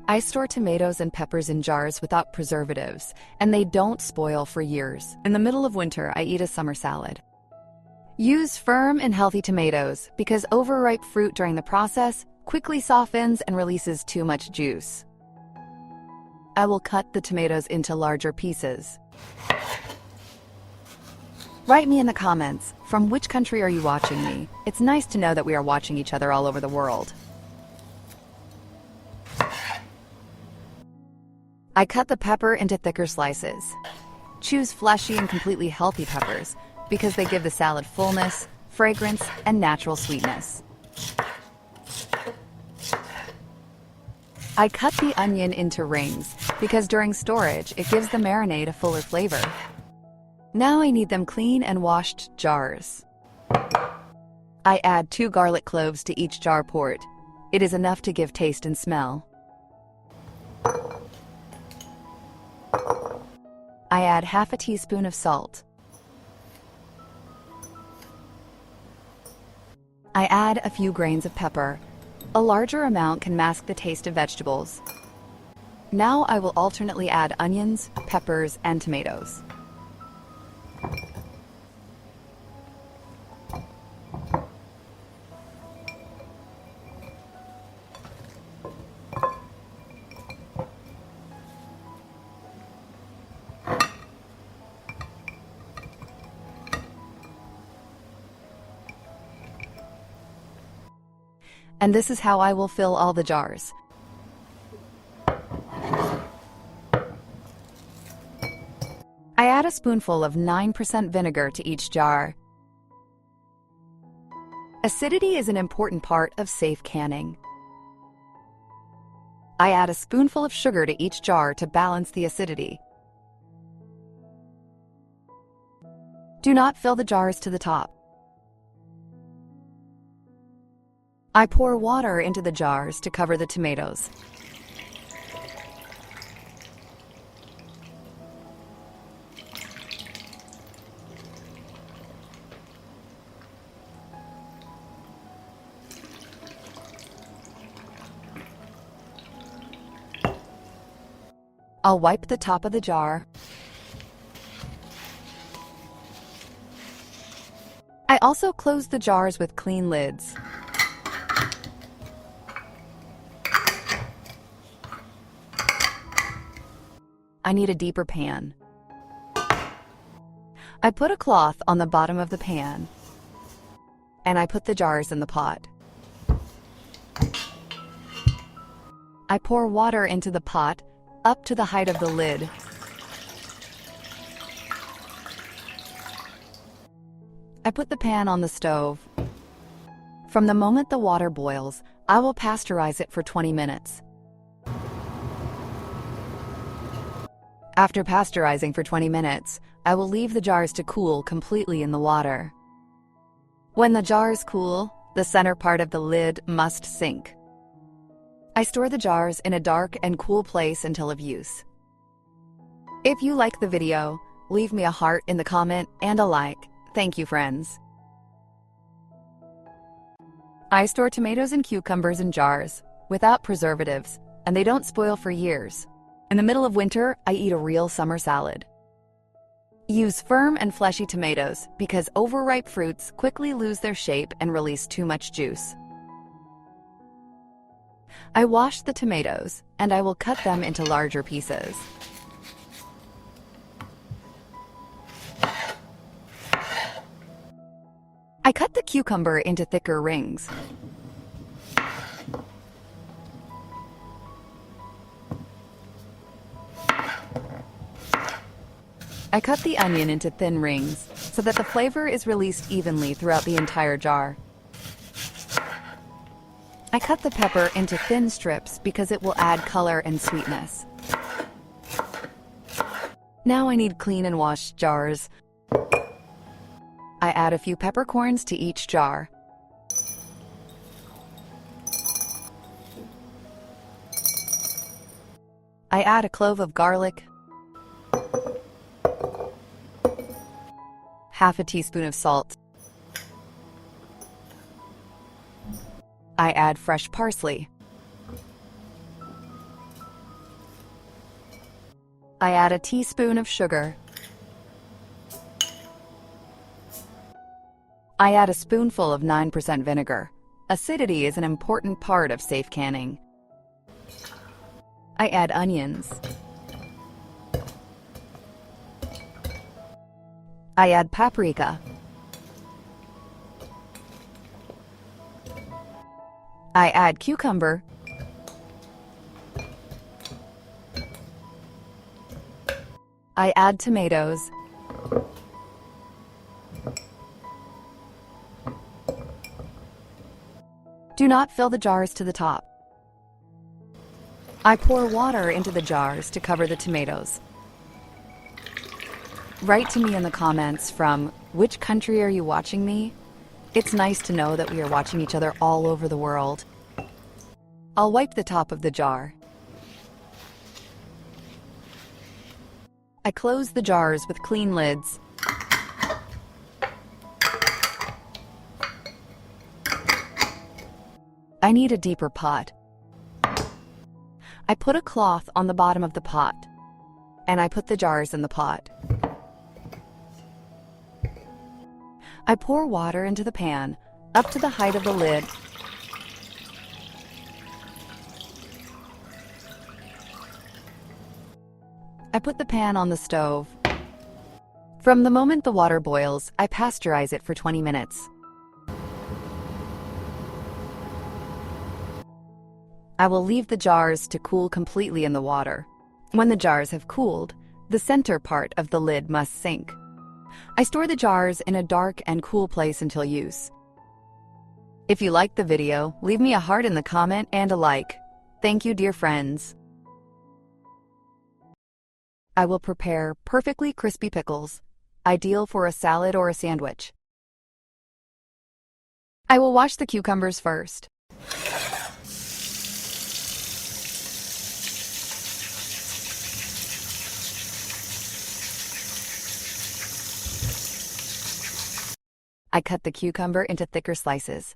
I store tomatoes and peppers in jars without preservatives, and they don't spoil for years. In the middle of winter, I eat a summer salad. Use firm and healthy tomatoes because overripe fruit during the process quickly softens and releases too much juice. I will cut the tomatoes into larger pieces. Write me in the comments, from which country are you watching me? It's nice to know that we are watching each other all over the world. I cut the pepper into thicker slices. Choose fleshy and completely healthy peppers because they give the salad fullness, fragrance, and natural sweetness. I cut the onion into rings because during storage it gives the marinade a fuller flavor. Now I need them clean and washed jars. I add 2 garlic cloves to each jar port. It is enough to give taste and smell. I add half a teaspoon of salt. I add a few grains of pepper. A larger amount can mask the taste of vegetables. Now I will alternately add onions, peppers, and tomatoes. And this is how I will fill all the jars. I add a spoonful of 9% vinegar to each jar. Acidity is an important part of safe canning. I add a spoonful of sugar to each jar to balance the acidity. Do not fill the jars to the top. I pour water into the jars to cover the tomatoes. I'll wipe the top of the jar. I also close the jars with clean lids. I need a deeper pan. I put a cloth on the bottom of the pan, and I put the jars in the pot. I pour water into the pot up to the height of the lid. I put the pan on the stove. From the moment the water boils, I will pasteurize it for 20 minutes. After pasteurizing for 20 minutes, I will leave the jars to cool completely in the water. When the jars cool, the center part of the lid must sink. I store the jars in a dark and cool place until of use. If you like the video, leave me a heart in the comment and a like. Thank you, friends. I store tomatoes and cucumbers in jars without preservatives, and they don't spoil for years. In the middle of winter, I eat a real summer salad. Use firm and fleshy tomatoes because overripe fruits quickly lose their shape and release too much juice. I wash the tomatoes and I will cut them into larger pieces. I cut the cucumber into thicker rings. I cut the onion into thin rings so that the flavor is released evenly throughout the entire jar. I cut the pepper into thin strips because it will add color and sweetness. Now I need clean and washed jars. I add a few peppercorns to each jar. I add a clove of garlic, half a teaspoon of salt. I add fresh parsley. I add a teaspoon of sugar. I add a spoonful of 9% vinegar. Acidity is an important part of safe canning. I add onions. I add paprika. I add cucumber. I add tomatoes. Do not fill the jars to the top. I pour water into the jars to cover the tomatoes. Write to me in the comments from which country are you watching me? It's nice to know that we are watching each other all over the world. I'll wipe the top of the jar. I close the jars with clean lids. I need a deeper pot. I put a cloth on the bottom of the pot, and I put the jars in the pot. I pour water into the pan, up to the height of the lid. I put the pan on the stove. From the moment the water boils, I pasteurize it for 20 minutes. I will leave the jars to cool completely in the water. When the jars have cooled, the center part of the lid must sink. I store the jars in a dark and cool place until use. If you liked the video, leave me a heart in the comment and a like. Thank you, dear friends. I will prepare perfectly crispy pickles, ideal for a salad or a sandwich. I will wash the cucumbers first. I cut the cucumber into thicker slices.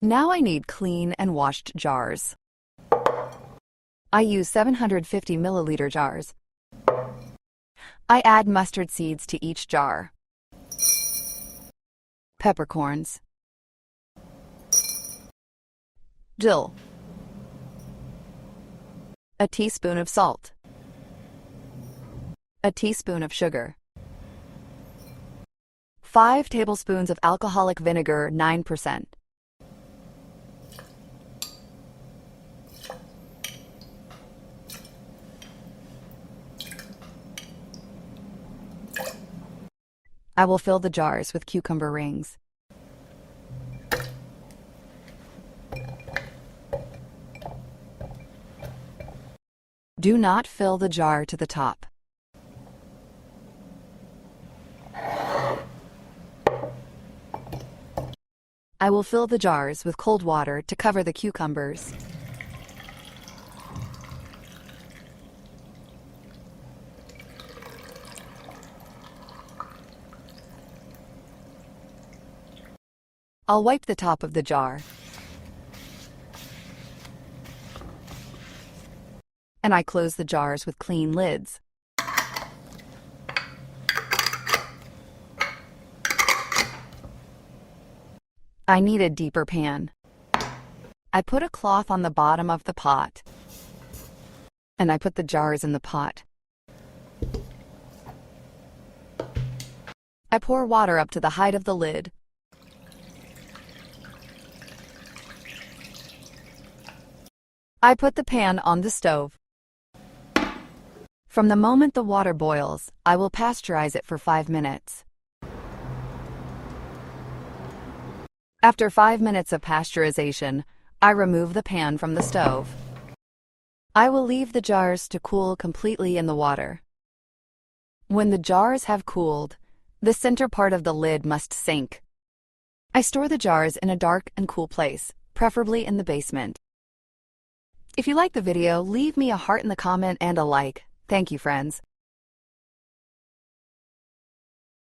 Now I need clean and washed jars. I use 750 milliliter jars. I add mustard seeds to each jar. Peppercorns. Dill. A teaspoon of salt. A teaspoon of sugar. 5 tablespoons of alcoholic vinegar, 9%. I will fill the jars with cucumber rings. Do not fill the jar to the top. I will fill the jars with cold water to cover the cucumbers. I'll wipe the top of the jar. And I close the jars with clean lids. I need a deeper pan. I put a cloth on the bottom of the pot, and I put the jars in the pot. I pour water up to the height of the lid. I put the pan on the stove. From the moment the water boils, I will pasteurize it for 5 minutes. After 5 minutes of pasteurization, I remove the pan from the stove. I will leave the jars to cool completely in the water. When the jars have cooled, the center part of the lid must sink. I store the jars in a dark and cool place, preferably in the basement. If you liked the video, leave me a heart in the comment and a like. Thank you, friends.